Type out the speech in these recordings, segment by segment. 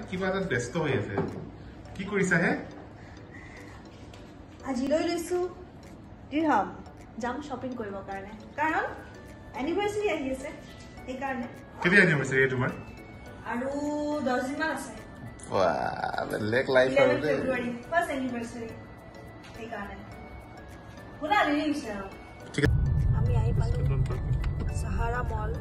কিবা এটা ব্যস্ত হৈ আছে কি কৰিছা হে আজি লৈ লৈছো দিহাম যাম শপিং কৰিব কাৰণে কাৰণ এনিভাৰ্সাৰি আহি আছে এই কাৰণে কেতিয়া এনিভাৰ্সাৰি তোমাৰ আৰু 10 দিন মান আছে বাহ লেক লাইফ আৰু ফেব্ৰুৱাৰী ফাৰ্স্ট এনিভাৰ্সাৰি এই কাৰণে পুৰা ৰিলিজ ঠিক আছে আমি আহি পালো সাহাৰা মল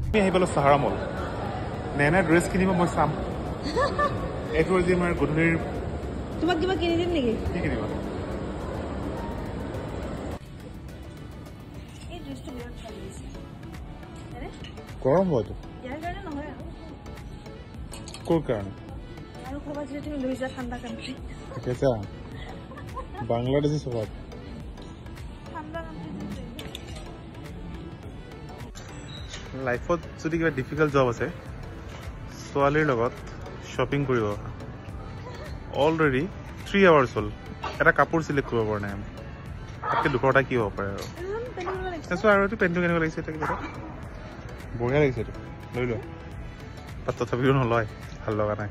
আমি আহি পালো সাহাৰা মল নেনা ড্ৰেছ কিনিব মই চাম এইটো যে আমাৰ গধূলিৰ তোমাক কিবা কিনি দিম নেকি কি কিনিবা এই ড্ৰেছটো বিৰাট ভাল লাগিছে আৰে গৰম হয় তো ইয়াৰ কাৰণে নহয় আৰু কোৰ কাৰণে আৰু খবৰ যে তুমি লৈ যা ঠাণ্ডা কান্ট্ৰি কেসা বাংলাদেশী স্বভাৱ ঠাণ্ডা কান্ট্ৰি লাইফত যদি কিবা ডিফিকাল্ট জব আছে ছোৱালীৰ লগত শ্বপিং কৰিব অলৰেডি 3 আৱাৰ্ছ হ'ল এটা কাপোৰ চিলেক্ট কৰিব পৰা নাই আমি তাতকৈ দুখৰটা কি হ'ব পাৰে আৰু তাৰপিছত আৰু এইটো পেণ্টটো কেনেকুৱা লাগিছে এটা বঢ়িয়া লাগিছে এইটো লৈ লোৱা তাত তথাপিও নলয় ভাল লগা নাই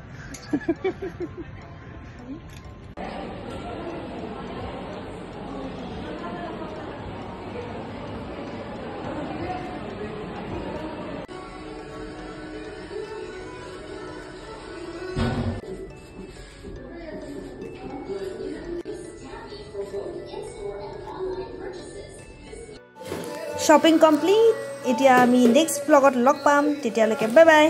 শপিং কমপ্লিট এতিয়া আমি নেক্সট ব্লগত লগ পাম তেতিয়ালৈকে বাই বাই